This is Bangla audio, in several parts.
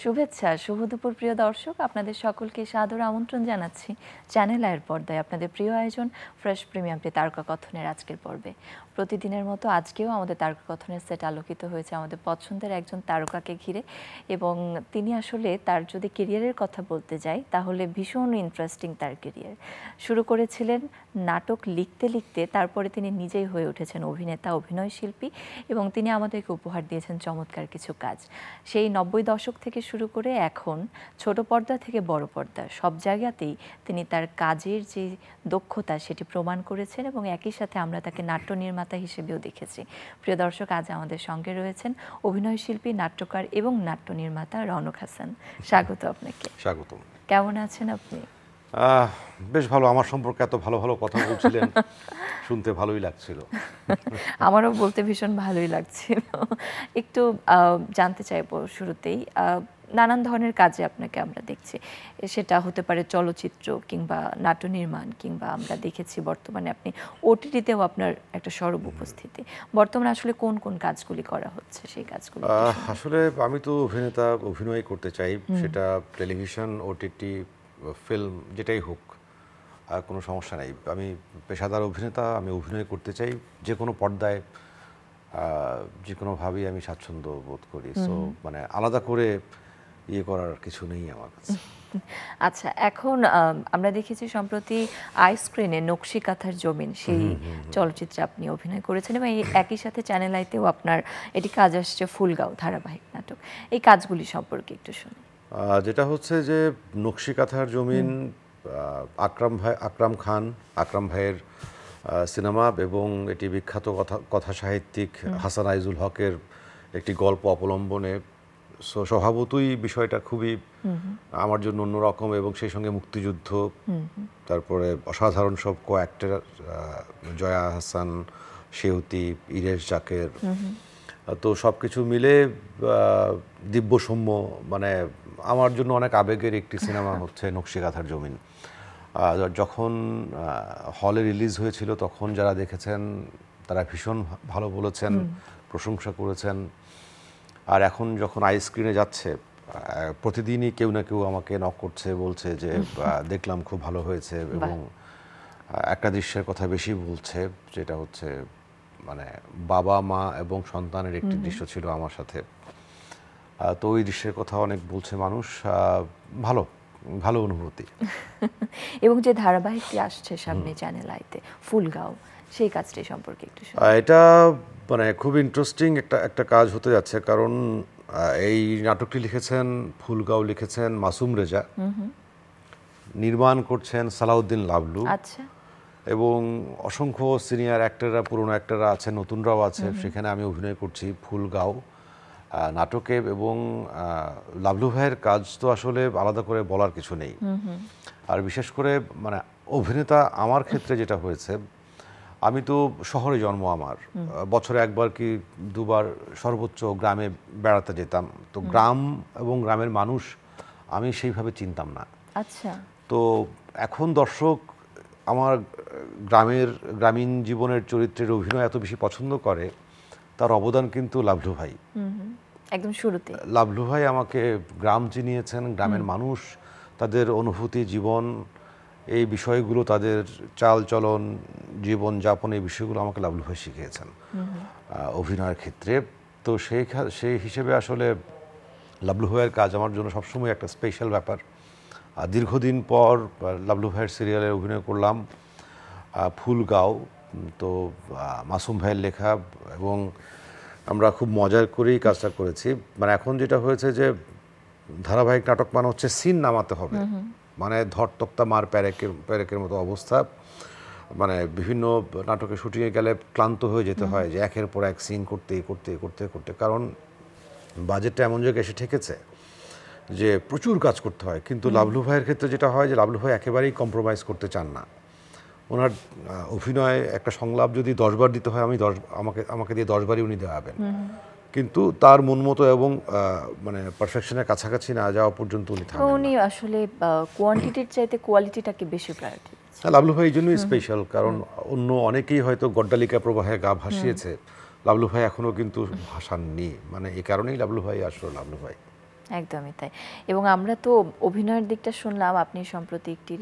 শুভেচ্ছা, শুভ দুপুর প্রিয় দর্শক। আপনাদের সকলকে সাদর আমন্ত্রণ জানাচ্ছি চ্যানেল আয়ের পর্দায় আপনাদের প্রিয় আয়োজন ফ্রেশ প্রিমিয়ামটি তারকা কথনের আজকের পর্বে। প্রতিদিনের মতো আজকেও আমাদের তারকা কথনের সেট আলোকিত হয়েছে আমাদের পছন্দের একজন তারকাকে ঘিরে, এবং তিনি আসলে তার যদি কেরিয়ারের কথা বলতে যাই তাহলে ভীষণ ইন্টারেস্টিং তার কেরিয়ার। শুরু করেছিলেন নাটক লিখতে লিখতে, তারপরে তিনি নিজেই হয়ে উঠেছেন অভিনেতা, অভিনয় শিল্পী, এবং তিনি আমাদেরকে উপহার দিয়েছেন চমৎকার কিছু কাজ। সেই 90 দশক থেকে শুরু করে এখন ছোট পর্দা থেকে বড় পর্দা সব জায়গাতেই তিনি তার কাজের যে দক্ষতা সেটি প্রমাণ করেছেন, এবং একই সাথে আমরা তাকে নাট্য নির্মাতা হিসেবেও দেখেছি। প্রিয় দর্শক, আজ আমাদের সঙ্গে রয়েছেন অভিনয় শিল্পী, নাট্যকার এবং নাট্য নির্মাতা রওনক হাসান। স্বাগত আপনাকে। স্বাগতম। কেমন আছেন আপনি? বেশ ভালো। আমার সম্পর্কে এত ভালো ভালো কথা বলছিলেন, শুনতে ভালোই লাগছিল। আমারও বলতে ভীষণ ভালোই লাগছিল। একটু জানতে চাইবো শুরুতেই, নানান ধরনের কাজে আপনাকে আমরা দেখছি, সেটা হতে পারে চলচ্চিত্র কিংবা নাট্য নির্মাণ, কিংবা আমরা দেখেছি বর্তমানে আপনি ওটিটিতেও আপনার একটা সরব উপস্থিতি। বর্তমানে আসলে কোন কোন কাজগুলি করা হচ্ছে, সেই কাজগুলো? আসলে আমি তো অভিনেতা, অভিনয় করতে চাই, সেটা টেলিভিশন, ওটিটি, ফিল্ম, যেটাই হোক, কোনো সমস্যা নেই। আমি পেশাদার অভিনেতা, আমি অভিনয় করতে চাই যে কোনো পর্দায়, যে কোনোভাবেই আমি স্বাচ্ছন্দ্য বোধ করি। সো মানে আলাদা করে ইয়ে করার কিছু নেই আমার কাছে। আচ্ছা, এখন আমরা দেখেছি সম্প্রতি আইস্ক্রিনে নকশি কাঁথার জমিন, সেই চলচ্চিত্রে আপনি অভিনয় করেছেন, এবং এই একই সাথে চ্যানেল আইতেও আপনার এটি কাজ আসছে ফুলগাঁও ধারাবাহিক নাটক। এই কাজগুলি সম্পর্কে একটু শুনি। যেটা হচ্ছে যে নকশি কাঁথার জমিন আকরাম খান, আকরাম ভাইয়ের সিনেমা, এবং এটি বিখ্যাত কথা সাহিত্যিক হাসান আইজুল হকের একটি গল্প অবলম্বনে। স্বভাবতই বিষয়টা খুবই আমার জন্য অন্যরকম, এবং সেই সঙ্গে মুক্তিযুদ্ধ, তারপরে অসাধারণ সব কো-অ্যাক্টর, জয়া আহসান, সেউতি, ইরেশ জাকের, তো সব কিছু মিলে দিব্য সৌম্য, মানে আমার জন্য অনেক আবেগের একটি সিনেমা হচ্ছে নকশি কাঁথার জমিন। যখন হলে রিলিজ হয়েছিল তখন যারা দেখেছেন তারা ভীষণ ভালো বলেছেন, প্রশংসা করেছেন। আর এখন যখন আইস্ক্রিনে যাচ্ছে, প্রতিদিনই কেউ না কেউ আমাকে নক করছে, বলছে যে দেখলাম খুব ভালো হয়েছে, এবং একটা দৃশ্যের কথা বেশি বলছে, যেটা হচ্ছে মানে বাবা মা এবং সন্তানের একটি দৃশ্য ছিল আমার সাথে। তো ওই দৃশ্যের কথা অনেক বলছে মানুষ। ভালো ভালো অনুভূতি। এবং যে ধারাবাহিকটি আসছে সামনে চ্যানেল আইতে, ফুলগাঁও, সেই কাজটি সম্পর্কে একটু শুনি। এটা মানে খুব ইন্টারেস্টিং একটা কাজ হতে যাচ্ছে, কারণ এই নাটকটি লিখেছেন, ফুলগাঁও লিখেছেন মাসুম রেজা, নির্মাণ করছেন সালাউদ্দিন লাবলু। আচ্ছা। এবং অসংখ্য সিনিয়র অ্যাক্টররা, পুরনো অ্যাক্টররা আছেন, নতুনরাও আছে। সেখানে আমি অভিনয় করছি ফুলগাঁও নাটকে, এবং লাবলু ভাইয়ের কাজ তো আসলে আলাদা করে বলার কিছু নেই। আর বিশেষ করে মানে অভিনেতা আমার ক্ষেত্রে যেটা হয়েছে, আমি তো শহরে জন্ম আমার, বছরে একবার কি দুবার সর্বোচ্চ গ্রামে বেড়াতে যেতাম। তো গ্রাম এবং গ্রামের মানুষ আমি সেইভাবে চিনতাম না। আচ্ছা। তো এখন দর্শক আমার গ্রামীণ জীবনের চরিত্রের অভিনয় এত বেশি পছন্দ করে, তার অবদান কিন্তু লাবলু ভাই। একদম শুরুতে লাবলু ভাই আমাকে গ্রাম চিনিয়েছেন, গ্রামের মানুষ, তাদের অনুভূতি, জীবন, এই বিষয়গুলো, তাদের চাল চলন, জীবন যাপন, এই বিষয়গুলো আমাকে লাবলু ভাই শিখিয়েছেন অভিনয়ের ক্ষেত্রে। তো সেই হিসেবে আসলে লাবলু ভাইয়ের কাজ আমার জন্য সবসময় একটা স্পেশাল ব্যাপার। দীর্ঘদিন পর লাবলু ভাইয়ের সিরিয়ালে অভিনয় করলাম ফুলগাঁও, তো মাসুম ভাইয়ের লেখা, এবং আমরা খুব মজার করেই কাজটা করেছি। মানে এখন যেটা হয়েছে যে ধারাবাহিক নাটক মানে হচ্ছে সিন নামাতে হবে, মানে ধর তক্তা মার প্যারেকের মতো অবস্থা। মানে বিভিন্ন নাটকে শুটিংয়ে গেলে ক্লান্ত হয়ে যেতে হয়, যে একের পর এক সিন করতে করতে করতে করতে, কারণ বাজেটটা এমন জায়গায় এসে ঠেকেছে যে প্রচুর কাজ করতে হয়। কিন্তু লাবলু ভাইয়ের ক্ষেত্রে যেটা হয় যে লাবলু ভাই একেবারেই কম্প্রোমাইজ করতে চান না। ওনার অভিনয় একটা সংলাপ যদি 10 বার দিতে হয়, আমাকে দিয়ে 10 বারই উনি দেওয়াবেন, কিন্তু তার মন মতো এবং মানে পারফেকশনের কাছাকাছি না যাওয়া পর্যন্ত উনি থামেন না। উনি আসলে কোয়ান্টিটির চাইতে কোয়ালিটিটাকে বেশি প্রায়োরিটি দিচ্ছেন। লাবলু ভাই এই জন্যই স্পেশাল, কারণ অন্য অনেকেই হয়তো গড্ডালিকা প্রবাহে গা ভাসিয়েছে, লাবলু ভাই এখনও কিন্তু ভাসাননি। মানে এই কারণেই লাবলু ভাই আসলো লাবলু ভাই। একদমই তাই। এবং আমরা তো অভিনয়ের দিকটা শুনলাম, আপনি সম্প্রতি একটি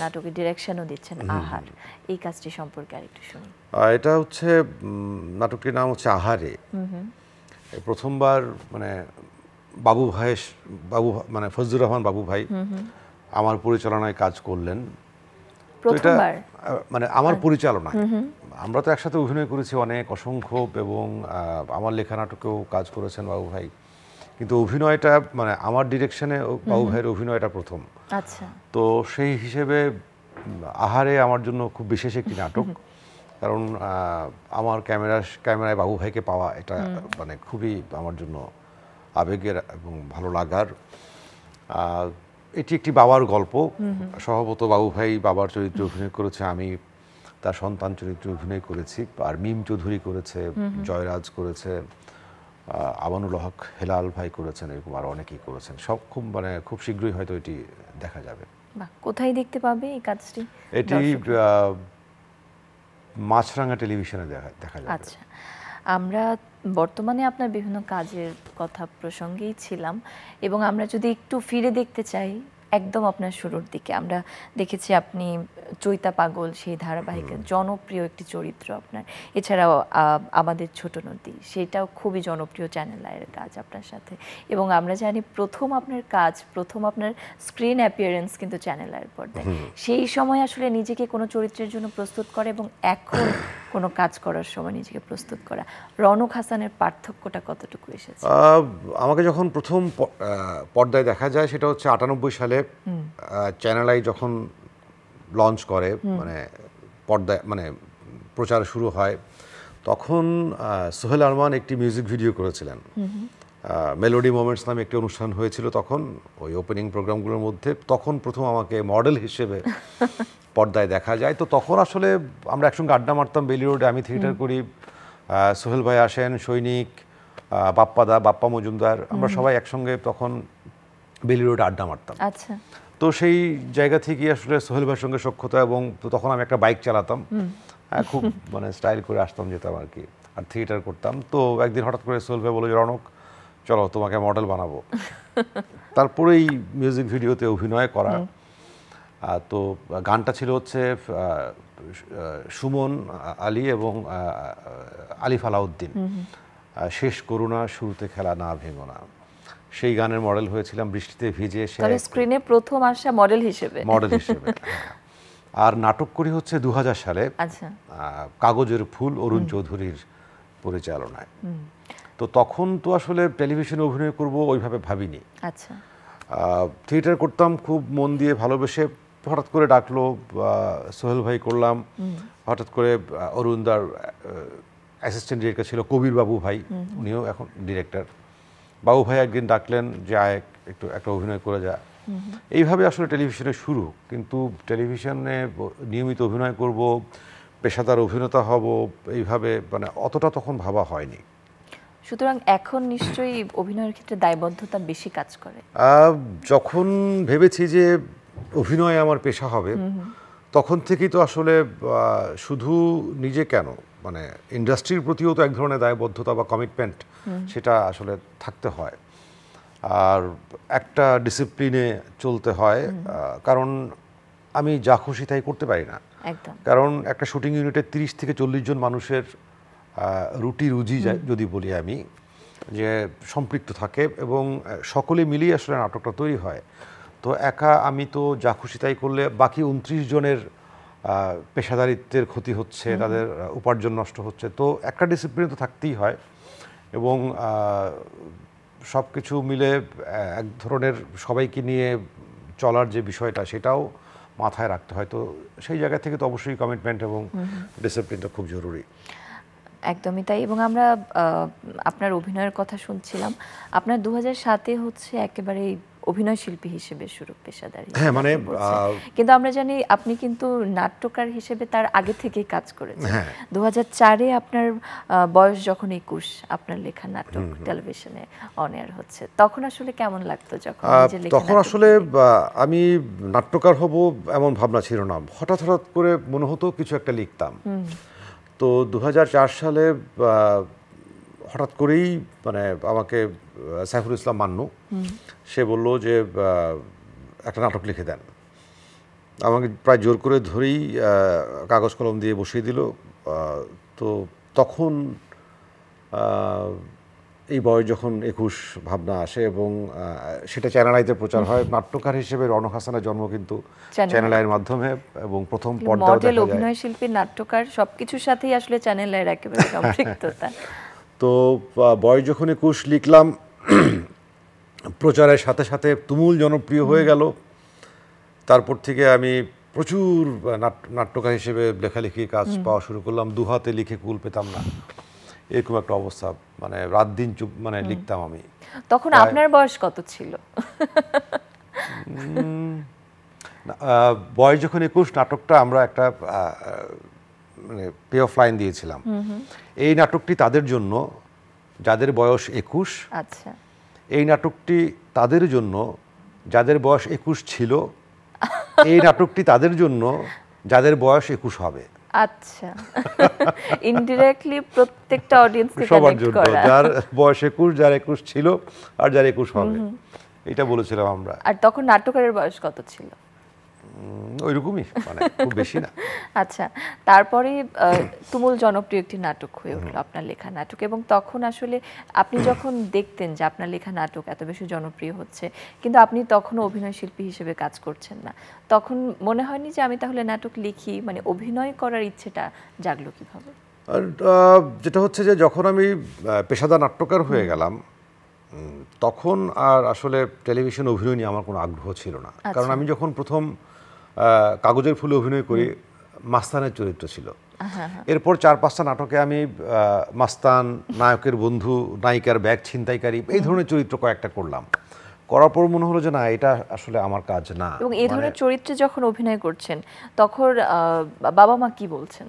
নাটকের ডিরেকশনও দিচ্ছেন, আহার। এই কাজটি সম্পর্কে আরেকটু শুনি। এটা হচ্ছে নাটকটির নাম হচ্ছে আহারে। এই প্রথমবার মানে বাবু মানে ফজলুর রহমান বাবু ভাই আমার পরিচালনায় কাজ করলেন। প্রথমবার মানে আমার পরিচালনায়। আমরা তো একসাথে অভিনয় করেছি অনেক, অসংখ্য, এবং আমার লেখা নাটকেও কাজ করেছেন বাবু ভাই, কিন্তু অভিনয়টা মানে আমার ডিরেকশনে বাবু ভাইয়ের অভিনয়টা প্রথম। আচ্ছা। তো সেই হিসেবে আহারে আমার জন্য খুব বিশেষ একটি নাটক, কারণ আমার ক্যামেরায় বাবু ভাইকে পাওয়া এটা মানে খুবই আমার জন্য আবেগের এবং ভালো লাগার। এটি একটি বাবার গল্প। স্বভাবত বাবু ভাই বাবার চরিত্রে অভিনয় করেছে, আমি তার সন্তান চরিত্রে অভিনয় করেছি, আর মিম চৌধুরী করেছে, জয়রাজ করেছে, আমানুল হক হেলাল ভাই করেছেন, এরকম আরও অনেকেই করেছেন। সব খুব শীঘ্রই হয়তো এটি দেখা যাবে। কোথায় দেখতে পাবে এই কাজটি? এটি মাছরাঙা টেলিভিশনে দেখা যাবে। আচ্ছা, আমরা বর্তমানে আপনার বিভিন্ন কাজের কথা প্রসঙ্গেই ছিলাম, এবং আমরা যদি একটু ফিরে দেখতে চাই একদম আপনার শুরুর দিকে, আমরা দেখেছি আপনি চৈতা পাগল সেই ধারাবাহিকের জনপ্রিয় একটি চরিত্র আপনার। এছাড়াও আমাদের ছোট নদী, সেটাও খুবই জনপ্রিয় চ্যানেল আয়ের কাজ আপনার সাথে। এবং আমরা জানি প্রথম আপনার স্ক্রিন অ্যাপিয়ারেন্স কিন্তু চ্যানেল আয়ের পর্দায়। সেই সময় আসলে নিজেকে কোনো চরিত্রের জন্য প্রস্তুত করে এবং এখন কোনো কাজ করার সময় নিজেকে প্রস্তুত করা, রওনক হাসানের পার্থক্যটা কতটুকু এসেছে? আমাকে যখন প্রথম পর্দায় দেখা যায় সেটা হচ্ছে 98 সালে চ্যানেল আই যখন লঞ্চ করে, মানে পর্দায় মানে প্রচার শুরু হয়, তখন সোহেল আরমান একটি মিউজিক ভিডিও করেছিলেন। মেলোডি মোমেন্টস নামে একটি অনুষ্ঠান হয়েছিল তখন, ওই ওপেনিং প্রোগ্রামগুলোর মধ্যে। তখন প্রথম আমাকে মডেল হিসেবে পর্দায় দেখা যায়। তো তখন আসলে আমরা একসঙ্গে আড্ডা মারতাম বেলি রোডে, আমি থিয়েটার করি, সোহেল ভাই আসেন, সৈনিক, বাপ্পা মজুমদার, আমরা সবাই একসঙ্গে তখন বেলি রোডে আড্ডা মারতাম। আচ্ছা। তো সেই জায়গা থেকে আসলে সোহেল ভাইয়ের সঙ্গে সখ্যতা, এবং তখন আমি একটা বাইক চালাতাম, খুব মানে স্টাইল করে আসতাম যেতাম আর কি, আর থিয়েটার করতাম। তো একদিন হঠাৎ করে সোহেল ভাই বলল যে রনক চলো তোমাকে মডেল বানাবো। তারপরেই মিউজিক ভিডিওতে অভিনয় করা। তো গানটা ছিল হচ্ছে সুমন আলী এবং আলিফ আলাউদ্দিন, শেষ করুণা শুরুতে খেলা না ভেঙো না। সেই গানের মডেল হয়েছিলাম বৃষ্টিতে ভিজে। স্ক্রিনে প্রথম আসা মডেল হিসেবে। আর নাটক করি হচ্ছে 2000 সালে। আচ্ছা। কাগজের ফুল অরুণ চৌধুরীর পরিচালনায়। তো তখন তো আসলে টেলিভিশনে অভিনয় করব ওইভাবে ভাবিনি। আচ্ছা। থিয়েটার করতাম খুব মন দিয়ে ভালোবেসে। হঠাৎ করে ডাকলো, সোহেল ভাই করলাম, হঠাৎ করে অরুণদার অ্যাসিস্ট্যান্ট ডিরেক্টর ছিল কবির বাবু ভাই, উনিও এখন ডিরেক্টর। বাবু ভাই একদিন ডাকলেন যে আয় একটু একটা অভিনয় করে যা। এইভাবে আসলে টেলিভিশনে শুরু। কিন্তু টেলিভিশনে নিয়মিত অভিনয় করব, পেশাদার অভিনেতা হব, এইভাবে মানে অতটা তখন ভাবা হয়নি। সুতরাং এখন নিশ্চয়ই অভিনয়ের ক্ষেত্রে দায়বদ্ধতা বেশি কাজ করে। যখন ভেবেছি যে অভিনয় আমার পেশা হবে, তখন থেকেই তো আসলে শুধু নিজে কেন, মানে ইন্ডাস্ট্রির প্রতিও তো এক ধরনের দায়বদ্ধতা বা কমিটমেন্ট সেটা আসলে থাকতে হয়, আর একটা ডিসিপ্লিনে চলতে হয়। কারণ আমি যা খুশি তাই করতে পারি না। কারণ একটা শুটিং ইউনিটে 30 থেকে 40 জন মানুষের রুজি যদি বলি আমি, যে সম্পৃক্ত থাকে, এবং সকলে মিলিয়ে আসলে নাটকটা তৈরি হয়। তো একা আমি তো যা খুশি তাই করলে বাকি 29 জনের পেশাদারিত্বের ক্ষতি হচ্ছে, তাদের উপার্জন নষ্ট হচ্ছে। তো একটা ডিসিপ্লিন তো থাকতেই হয়, এবং সব কিছু মিলে এক ধরনের সবাইকে নিয়ে চলার যে বিষয়টা সেটাও মাথায় রাখতে হয়। তো সেই জায়গা থেকে তো অবশ্যই কমিটমেন্ট এবং ডিসিপ্লিনটা খুব জরুরি। একদমই তাই। এবং আমরা আপনার অভিনয়ের কথা শুনছিলাম, আপনার 2007-এ হচ্ছে একেবারে অভিনয় শিল্পী হিসেবে শুরু পেশাদারি। হ্যাঁ, মানে কিন্তু আমরা জানি আপনি কিন্তু নাট্যকার হিসেবে তার আগে থেকেই কাজ করেছেন। 2004-এ আপনার বয়স যখন 21, আপনার লেখা নাটক টেলিভিশনে অন এয়ার হচ্ছে, তখন আসলে কেমন লাগতো যখন নিজের লেখা? তখন আসলে আমি নাট্যকার হব এমন ভাবনা ছিল না, হঠাৎ করে মনে হতো কিছু একটা লিখতাম। তো 2004 সালে হঠাৎ করেই মানে আমাকে সাইফুল ইসলাম মান্নু সে বলল যে একটা নাটক লিখে দেন। আমাকে প্রায় জোর করে ধরেই কাগজ কলম দিয়ে বসিয়ে দিল। তো তখন এই বয়স যখন 21 ভাবনা আসে এবং সেটা চ্যানেল আইতে প্রচার হয়। নাট্যকার হিসেবে রওনক হাসানের জন্ম কিন্তু চ্যানেল আইয়ের মাধ্যমে এবং প্রথম পর্দায় মডেল, অভিনয় শিল্পী, নাট্যকার সবকিছুর সাথেই আসলে চ্যানেল আইয়ের একেবারে সম্পৃক্ততা। তো বয়স যখন 21 লিখলাম, প্রচারের সাথে সাথে তুমুল জনপ্রিয় হয়ে গেল। তারপর থেকে আমি প্রচুর নাট্যকার হিসেবে লেখালেখির কাজ পাওয়া শুরু করলাম। দুহাতে লিখে কুল পেতাম না, এরকম একটা অবস্থা। মানে রাত দিন চুপ মানে লিখতাম আমি। তখন আপনার বয়স কত ছিল? বয়স যখন 21, নাটকটা আমরা একটা মানে পে অফ লাইন দিয়েছিলাম। এই নাটকটি তাদের জন্য যাদের বয়স 21। আচ্ছা। এই নাটকটি তাদের জন্য যাদের বয়স 21 ছিল। এই নাটকটি তাদের জন্য যাদের বয়স 21 হবে। আচ্ছা, ইনডিরেক্টলি প্রত্যেকটা অডিয়েন্সকে সবার কানেক্ট জন্য, করা। যার বয়স 21, যার 21 ছিল আর যার 21 হবে, এটা বলেছিলাম আমরা। আর তখন নাট্যকারের বয়স কত ছিল? ওইরকমই, মানে খুব বেশি না। আচ্ছা, তারপরে তুমুল জনপ্রিয় একটি নাটক হয়ে উঠলো আপনার লেখা নাটক, এবং তখন আসলে আপনি যখন দেখতেন যে আপনার লেখা নাটক এত বেশি জনপ্রিয় হচ্ছে, কিন্তু আপনি তখনও অভিনয় শিল্পী হিসেবে কাজ করছেন না, তখন মনে হয়নি যে আমি তাহলে নাটক লিখি? মানে অভিনয় করার ইচ্ছেটা জাগলো কিভাবে? আর যেটা হচ্ছে যে যখন আমি পেশাদার নাট্যকার হয়ে গেলাম, তখন আর আসলে টেলিভিশন অভিনয় নিয়ে আমার কোনো আগ্রহ ছিল না। কারণ আমি যখন প্রথম কাগজের ফুলে অভিনয় করি, মাস্তানের চরিত্র ছিল। এরপর 4-5টা নাটকে আমি মাস্তান, নায়কের বন্ধু, নায়িকার ব্যাগ ছিনতাইকারী, এই ধরনের চরিত্র কয়েকটা করলাম। করার পর মনে হলো যে না, এটা আসলে আমার কাজ না। এবং এই ধরনের চরিত্রে যখন অভিনয় করছেন, তখন বাবা মা কি বলছেন,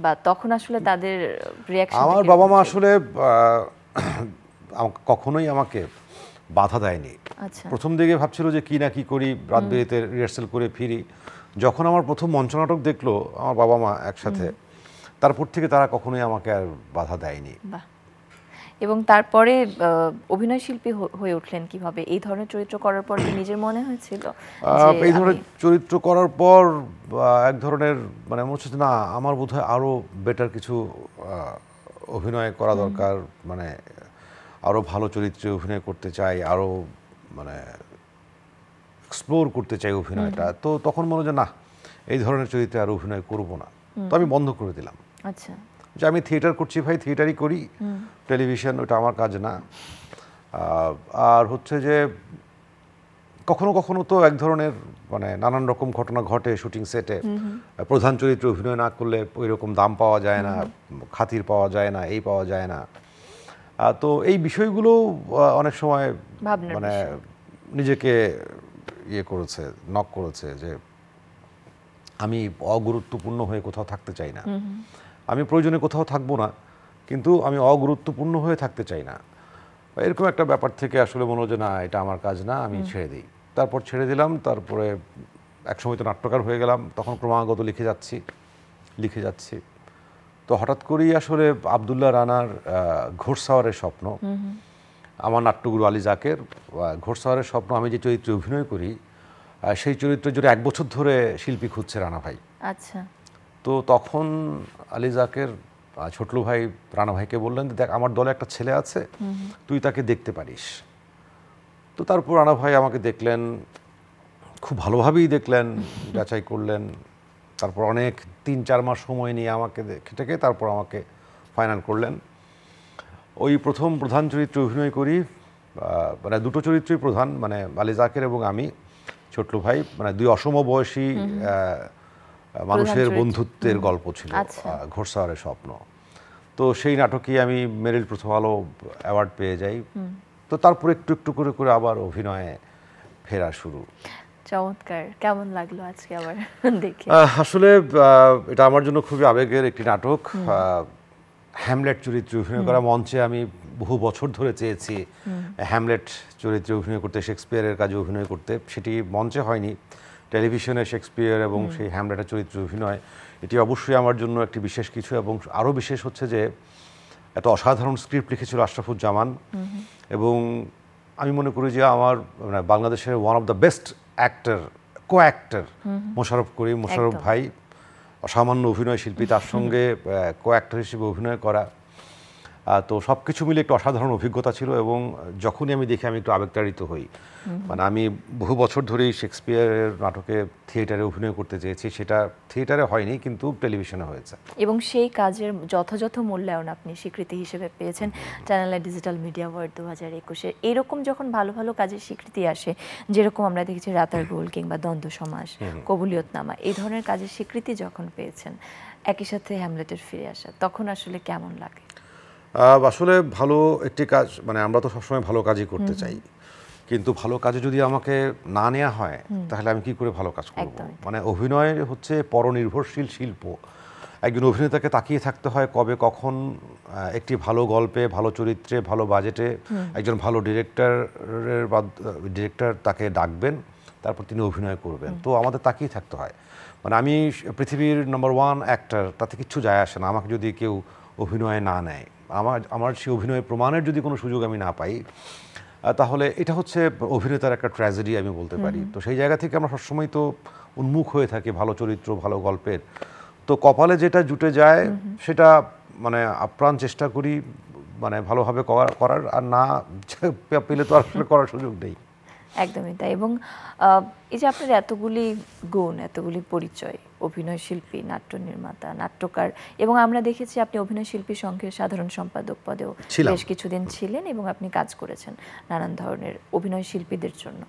বা তখন আসলে তাদের রিঅ্যাকশন? আমার বাবা মা আসলে কখনোই আমাকে বাধা দেয়নি। আচ্ছা। প্রথম দিকে ভাবছিল যে কি না কি করি, রাত বেরিতে রিহার্সেল করে ফিরি। যখন আমার প্রথম মঞ্চনাটক দেখলো আমার বাবা মা একসাথে, তারপর থেকে তারা কখনোই আমাকে আর বাধা দেয়নি। বাহ। এবং তারপরে অভিনয় শিল্পী হয়ে উঠলেন কিভাবে? এই ধরনের চরিত্র করার পর কি নিজের মনে হয়েছিল এই ধরনের চরিত্র করার পর এক ধরনের মানে মনে হচ্ছে না, আমার বোধহয় আরো বেটার কিছু অভিনয় করা দরকার, মানে আরো ভালো চরিত্রে অভিনয় করতে চাই, আরো মানে এক্সপ্লোর করতে চাই অভিনয়টা। তো তখন মনে হয় যে না, এই ধরনের চরিত্রে আর অভিনয় করব না। তো আমি বন্ধ করে দিলাম। আচ্ছা। যে আমি থিয়েটার করছি ভাই, থিয়েটারই করি, টেলিভিশন ওটা আমার কাজ না। আর হচ্ছে যে কখনো কখনো তো এক ধরনের মানে নানান রকম ঘটনা ঘটে শুটিং সেটে। প্রধান চরিত্রে অভিনয় না করলে ওই রকম দাম পাওয়া যায় না, খাতির পাওয়া যায় না, এই পাওয়া যায় না। তো এই বিষয়গুলো অনেক সময় মানে নিজেকে ইয়ে করেছে, নক করেছে যে আমি অগুরুত্বপূর্ণ হয়ে কোথাও থাকতে চাই না। আমি প্রয়োজনে কোথাও থাকবো না, কিন্তু আমি অগুরুত্বপূর্ণ হয়ে থাকতে চাই না। এরকম একটা ব্যাপার থেকে আসলে মনে হচ্ছে না, এটা আমার কাজ না, আমি ছেড়ে দিই। তারপর ছেড়ে দিলাম। তারপরে একসময় তো নাট্যকার হয়ে গেলাম, তখন ক্রমাগত লিখে যাচ্ছি। তো হঠাৎ করেই আসলে আব্দুল্লাহ রানার ঘোড়সাওয়ারের স্বপ্ন, আমার নাট্যগুরু আলী জাকের ঘোড়সাওয়ারের স্বপ্ন, আমি যে চরিত্রে অভিনয় করি সেই চরিত্রের জন্য 1 বছর ধরে শিল্পী খুঁজছে রানা ভাই। আচ্ছা। তো তখন আলী জাকের ছোটলু ভাই রানা ভাইকে বললেন, দেখ আমার দলে একটা ছেলে আছে, তুই তাকে দেখতে পারিস। তো তারপর রানা ভাই আমাকে দেখলেন, খুব ভালোভাবেই দেখলেন, যাচাই করলেন। তারপর অনেক 3-4 মাস সময় নিয়ে আমাকে দেখে তারপর আমাকে ফাইনাল করলেন। ওই প্রথম প্রধান চরিত্রে অভিনয় করি, মানে 2টো চরিত্রই প্রধান, মানে আলী জাকের এবং আমি, ছোটলু ভাই, মানে 2 অসমবয়সী মানুষের বন্ধুত্বের গল্প ছিল ঘোড়সাওয়ারের স্বপ্ন। তো সেই নাটকেই আমি মেরিল প্রথম আলো অ্যাওয়ার্ড পেয়ে যাই। তো তারপর একটু একটু করে করে আবার অভিনয়ে ফেরা শুরু। চমৎকার। কেমন লাগলো আজকে আবার দেখে? আসলে এটা আমার জন্য খুবই আবেগের একটি নাটক। হ্যামলেট চরিত্রে অভিনয় করা, মঞ্চে আমি বহু বছর ধরে চেয়েছি হ্যামলেট চরিত্রে অভিনয় করতে, শেক্সপিয়ারের কাজে অভিনয় করতে। সেটি মঞ্চে হয়নি, টেলিভিশনে শেক্সপিয়ার এবং সেই হ্যামলেটের চরিত্রে অভিনয়, এটি অবশ্যই আমার জন্য একটি বিশেষ কিছু। এবং আরও বিশেষ হচ্ছে যে একটা অসাধারণ স্ক্রিপ্ট লিখেছিল আশরাফুজ্জামান, এবং আমি মনে করি যে আমার মানে বাংলাদেশের one of the best actor, co actor Mosharraf Karim, Mosharraf ভাই অসামান্য অভিনয় শিল্পী, তার সঙ্গে কো অ্যাক্টর হিসেবে অভিনয় করা, তো সব কিছু মিলে একটু অসাধারণ অভিজ্ঞতা ছিল। এবং যখনই আমি দেখি আমি একটু আবেগতাড়িত হই। মানে আমি বহু বছর ধরেই শেক্সপিয়ারের নাটকে থিয়েটারে অভিনয় করতে চেয়েছি, সেটা থিয়েটারে হয়নি কিন্তু টেলিভিশনে হয়েছে, এবং সেই কাজের যথাযথ মূল্যায়ন আপনি স্বীকৃতি হিসেবে পেয়েছেন channel I digital media award 2021-এ। এরকম যখন ভালো ভালো কাজের স্বীকৃতি আসে, যেরকম আমরা দেখেছি রাতার গোল কিংবা দ্বন্দ্ব সমাস, কবুলিয়তনামা, এই ধরনের কাজের স্বীকৃতি যখন পেয়েছেন, একই সাথে হ্যামলেটের ফিরে আসা, তখন আসলে কেমন লাগে? আসলে ভালো একটি কাজ, মানে আমরা তো সবসময় ভালো কাজই করতে চাই, কিন্তু ভালো কাজে যদি আমাকে না নেওয়া হয় তাহলে আমি কি করে ভালো কাজ করব? মানে অভিনয় হচ্ছে পরনির্ভরশীল শিল্প। একজন অভিনেতাকে তাকিয়ে থাকতে হয় কবে কখন একটি ভালো গল্পে, ভালো চরিত্রে, ভালো বাজেটে একজন ভালো ডিরেক্টর তাকে ডাকবেন, তারপর তিনি অভিনয় করবেন। তো আমাদের তাকিয়ে থাকতে হয়। মানে আমি পৃথিবীর নম্বর 1 অ্যাক্টর, তাতে কিচ্ছু যায় আসে না আমাকে যদি কেউ অভিনয়ে না নেয়। আমার সেই অভিনয় প্রমাণের যদি কোনো সুযোগ আমি না পাই, তাহলে এটা হচ্ছে অভিনেতার একটা ট্র্যাজেডি আমি বলতে পারি। তো সেই জায়গা থেকে আমরা সবসময় তো উন্মুখ হয়ে থাকি ভালো চরিত্র, ভালো গল্পের। তো কপালে যেটা জুটে যায় সেটা মানে আপ্রাণ চেষ্টা করি মানে ভালোভাবে করার, আর না পেলে তো আসলে করার সুযোগ নেই। একদমই তাই। এবং এই যে আপনার এতগুলি গুণ, এতগুলি পরিচয়, অভিনয় শিল্পী, নাট্য নির্মাতা, নাট্যকার, এবং আমরা দেখেছি আপনি অভিনয় শিল্পী সংঘের সাধারণ সম্পাদক পদেও বেশ কিছুদিন ছিলেন এবং আপনি কাজ করেছেন নানান ধরনের অভিনয় শিল্পীদের জন্য।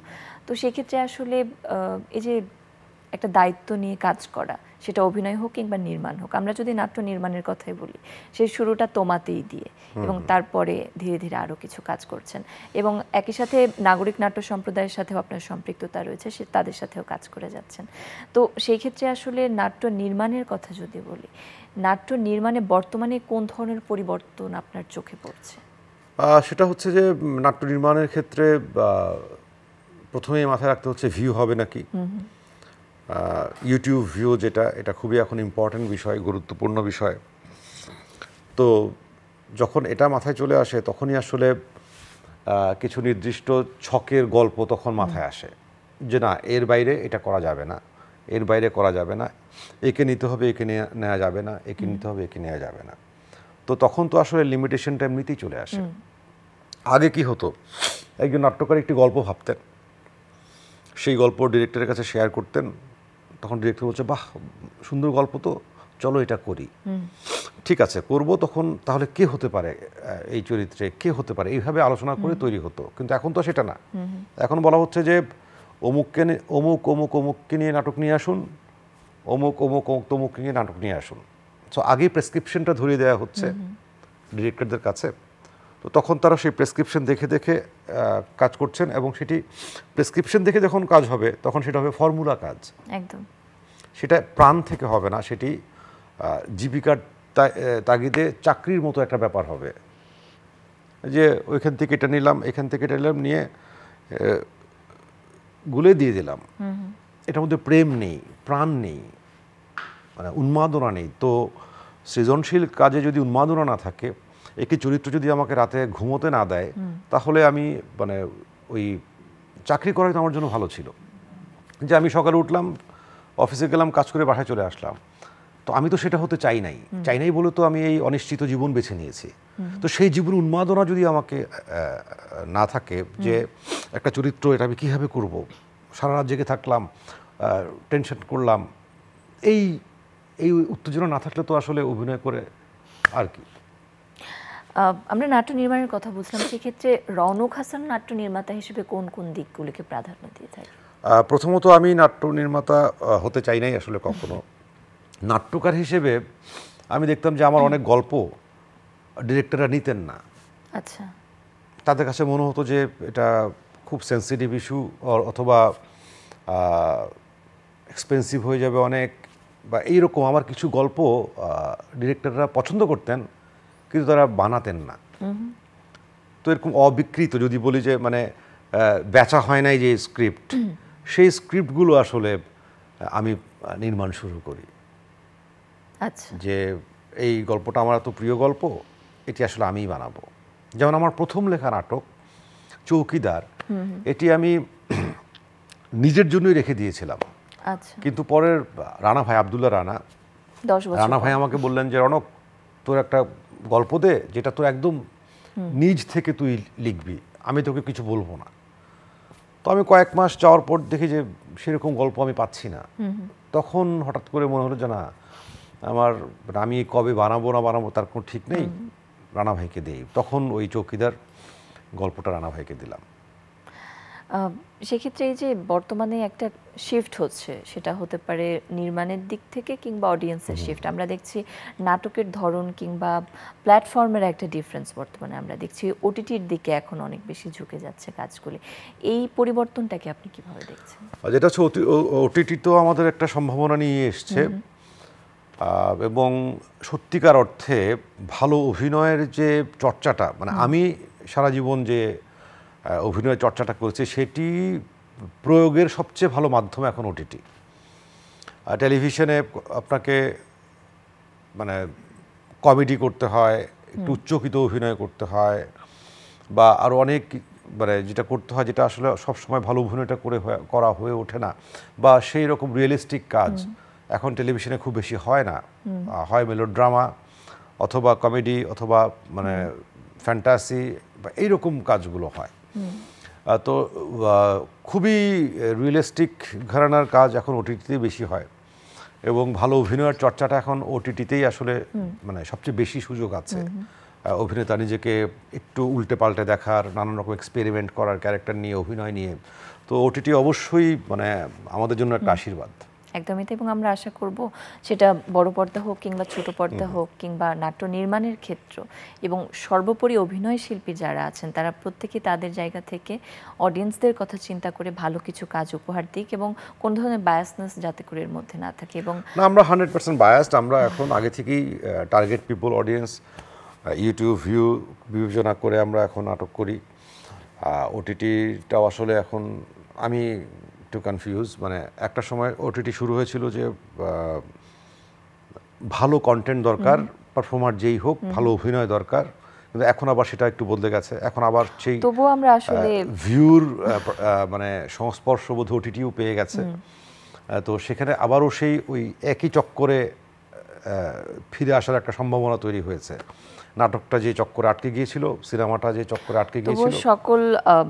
তো সেক্ষেত্রে আসলে এই যে একটা দায়িত্ব নিয়ে কাজ করা, সেটা অভিনয় হোক কিংবা নির্মাণ হোক, আমরা যদি নাট্য নির্মাণের কথাই বলি, সেই শুরুটা তোমাতেই দিয়ে এবং তারপরে ধীরে ধীরে আরও কিছু কাজ করছেন, এবং একই সাথে নাগরিক নাট্য সম্প্রদায়ের সাথেও আপনার সম্পৃক্ততা রয়েছে, সে তাদের সাথেও কাজ করে যাচ্ছেন। তো সেই ক্ষেত্রে আসলে নাট্য নির্মাণের কথা যদি বলি, নাট্য নির্মাণে বর্তমানে কোন ধরনের পরিবর্তন আপনার চোখে পড়ছে? সেটা হচ্ছে যে নাট্য নির্মাণের ক্ষেত্রে প্রথমেই মাথায় রাখতে হচ্ছে ভিউ হবে নাকি। ইউটিউব ভিউ যেটা, এটা খুবই এখন ইম্পর্ট্যান্ট বিষয়, গুরুত্বপূর্ণ বিষয়। তো যখন এটা মাথায় চলে আসে তখনই আসলে কিছু নির্দিষ্ট ছকের গল্প তখন মাথায় আসে যে না, এর বাইরে এটা করা যাবে না, এর বাইরে করা যাবে না, একে নিতে হবে, একে নেওয়া যাবে না, একে নিতে হবে, একে নেওয়া যাবে না। তো তখন তো আসলে লিমিটেশনটা এমনিতেই চলে আসে। আগে কি হতো, একজন নাট্যকার একটি গল্প ভাবতেন, সেই গল্প ডিরেক্টরের কাছে শেয়ার করতেন, তখন ডিরেক্টর বলছে বাহ সুন্দর গল্প তো, চলো এটা করি। ঠিক আছে করব, তখন তাহলে কে হতে পারে এই চরিত্রে, কে হতে পারে, এইভাবে আলোচনা করে তৈরি হতো। কিন্তু এখন তো সেটা না, এখন বলা হচ্ছে যে অমুককে নিয়ে নাটক নিয়ে আসুন, তমুককে নিয়ে নাটক নিয়ে আসুন। সো আগেই প্রেসক্রিপশনটা ধরিয়ে দেওয়া হচ্ছে ডিরেক্টরদের কাছে। তো তখন তারা সেই প্রেসক্রিপশন দেখে দেখে কাজ করছেন, এবং সেটি প্রেসক্রিপশন দেখে যখন কাজ হবে তখন সেটা হবে ফর্মুলা কাজ। একদম, সেটা প্রাণ থেকে হবে না, সেটি জীবিকার তাগিদে চাকরির মতো একটা ব্যাপার হবে, যে ওইখান থেকে এটা নিলাম, এখান থেকে এটা নিলাম, নিয়ে গুলে দিয়ে দিলাম। এটার মধ্যে প্রেম নেই, প্রাণ নেই, মানে উন্মাদনা নেই। তো সৃজনশীল কাজে যদি উন্মাদনা না থাকে, একটি চরিত্র যদি আমাকে রাতে ঘুমোতে না দেয়, তাহলে আমি মানে ওই চাকরি করাই তো আমার জন্য ভালো ছিল। যে আমি সকালে উঠলাম, অফিসে গেলাম, কাজ করে বাসায় চলে আসলাম, তো আমি তো সেটা হতে চাই নাই বলে তো আমি এই অনিশ্চিত জীবন বেছে নিয়েছি। তো সেই জীবন উন্মাদনা যদি আমাকে না থাকে, যে একটা চরিত্র এটা আমি কীভাবে করব, সারা রাত জেগে থাকলাম, টেনশন করলাম, এই উত্তেজনা না থাকলে তো আসলে অভিনয় করে আর কি। আমরা নাট্য নির্মাণের কথা বুঝলাম, সেক্ষেত্রে রওনক হাসান নাট্য নির্মাতা হিসেবে কোন কোন দিকগুলিকে প্রাধান্য দিয়ে থাকে? প্রথমত আমি নাট্য নির্মাতা হতে চাই নাই আসলে কখনো। নাট্যকার হিসেবে আমি দেখতাম যে আমার অনেক গল্প ডিরেক্টররা নিতেন না। আচ্ছা, তাদের কাছে মনে হতো যে এটা খুব সেন্সিটিভ ইস্যু, অথবা এক্সপেন্সিভ হয়ে যাবে অনেক, বা এইরকম আমার কিছু গল্প ডিরেক্টররা পছন্দ করতেন কিন্তু তারা বানাতেন না। তো এরকম অবিকৃত যদি বলি যে মানে বেচা হয় নাই যে স্ক্রিপ্ট, সেই স্ক্রিপ্টগুলো আসলে আমি নির্মাণ শুরু করি। আচ্ছা, যে এই গল্পটা আমার এত প্রিয় গল্প, এটি আসলে আমিই বানাবো। যেমন আমার প্রথম লেখা নাটক চৌকিদার, এটি আমি নিজের জন্যই রেখে দিয়েছিলাম। আচ্ছা, কিন্তু পরের রানা ভাই, আব্দুল্লাহ রানা 10 বছর রানা ভাই পর। আমাকে বললেন যে রনক, তোর একটা গল্প দে যেটা তোর একদম নিজ থেকে তুই লিখবি, আমি তোকে কিছু বলবো না। তো আমি কয়েক মাস যাওয়ার পর দেখি যে সেরকম গল্প আমি পাচ্ছি না। তখন হঠাৎ করে মনে হলো যে না, আমার আমি কবে বানাবো না বানাবো তার কোনো ঠিক নেই, রানা ভাইকে দেই। তখন ওই চৌকিদার গল্পটা রানা ভাইকে দিলাম। সেক্ষেত্রে এই যে বর্তমানে একটা শিফট হচ্ছে, সেটা হতে পারে নির্মাণের দিক থেকে কিংবা অডিয়েন্সের শিফট। আমরা দেখছি নাটকের ধরন কিংবা প্ল্যাটফর্মের একটা ডিফারেন্স বর্তমানে আমরা দেখছি, ওটিটির দিকে এখন অনেক বেশি ঝুঁকে যাচ্ছে কাজগুলি। এই পরিবর্তনটাকে আপনি কিভাবে দেখছেন? যেটা হচ্ছে ওটিটি তো আমাদের একটা সম্ভাবনা নিয়ে এসছে, এবং সত্যিকার অর্থে ভালো অভিনয়ের যে চর্চাটা, মানে আমি সারা জীবন যে অভিনয়ের চর্চাটা করেছি সেটি প্রয়োগের সবচেয়ে ভালো মাধ্যম এখন ওটিটি। টেলিভিশনে আপনাকে মানে কমেডি করতে হয়, একটু উচ্চকিত অভিনয় করতে হয়, বা আরও অনেক মানে যেটা করতে হয় যেটা আসলে সবসময় ভালো অভিনয়টা করা হয়ে ওঠে না, বা সেই রকম রিয়েলিস্টিক কাজ এখন টেলিভিশনে খুব বেশি হয় না। হয় মেলোড্রামা অথবা কমেডি অথবা মানে ফ্যান্টাসি বা এইরকম কাজগুলো হয়। তো খুবই রিয়েলিস্টিক ঘরানার কাজ এখন ওটিটিতেই বেশি হয়, এবং ভালো অভিনয়ের চর্চাটা এখন ওটিটিতেই আসলে মানে সবচেয়ে বেশি সুযোগ আছে। অভিনেতা নিজেকে একটু উল্টে পাল্টে দেখার, নানান রকম এক্সপেরিমেন্ট করার, ক্যারেক্টার নিয়ে, অভিনয় নিয়ে। তো ওটিটি অবশ্যই মানে আমাদের জন্য একটা আশীর্বাদ। একদমই তাই, এবং আমরা আশা করব সেটা বড় পর্দা হোক কিংবা ছোট পর্দা হোক কিংবা নাট্য নির্মাণের ক্ষেত্র, এবং সর্বোপরি অভিনয় শিল্পী যারা আছেন তারা প্রত্যেকেই তাদের জায়গা থেকে অডিয়েন্সদের কথা চিন্তা করে ভালো কিছু কাজ উপহার দিক, এবং কোন ধরনের বায়াসনেস যাতে করে এর মধ্যে না থাকে। এবং না, আমরা 100% বায়াসড। আমরা এখন আগে থেকেই target people, audience, YouTube view বিবেচনা করে আমরা এখন নাটক করি। ওটিটিটাও আসলে এখন আমি একটু কনফিউজ, মানে একটা সময় ওটিটি শুরু হয়েছিল যে ভালো কন্টেন্ট দরকার, পারফর্মার যেই হোক, ভালো অভিনয় দরকার, কিন্তু এখন আবার সেটা একটু বদলে গেছে। এখন আবার সেই তবুও আমরা আসলে ভিউর মানে সংস্পর্শবোধ ওটিটিও পেয়ে গেছে। তো সেখানে আবারও সেই ওই একই চক্করে ফিরে আসার একটা সম্ভাবনা তৈরি হয়েছে। নাটকটা যে চক্করে আটকে গিয়েছিল, সিনেমাটা যে চক্করে আটকে গিয়েছিল, সকল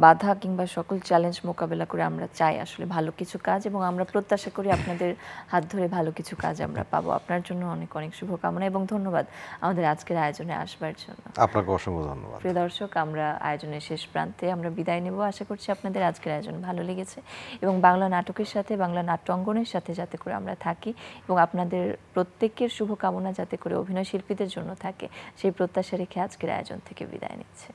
বাধা কিংবা সকল চ্যালেঞ্জ মোকাবেলা করে আমরা চাই আসলে ভালো কিছু কাজ, এবং আমরা প্রত্যাশা করি আপনাদের হাত ধরে ভালো কিছু কাজ আমরা পাবো। আপনার জন্য অনেক অনেক শুভকামনা এবং ধন্যবাদ আমাদের আজকের আয়োজনে আসবার জন্য। আপনাকে অসংখ্য ধন্যবাদ। প্রিয় দর্শক, আমরা আয়োজনের শেষ প্রান্তে আমরা বিদায় নেব। আশা করছি আপনাদের আজকের আয়োজন ভালো লেগেছে, এবং বাংলা নাটকের সাথে, বাংলা নাট্য অঙ্গনের সাথে যাতে করে আমরা থাকি, এবং আপনাদের প্রত্যেকের শুভকামনা যাতে করে অভিনয় শিল্পীদের জন্য থাকে, সেই প্রত্যাশা রেখে আজকের আয়োজন থেকে বিদায় নিচ্ছে।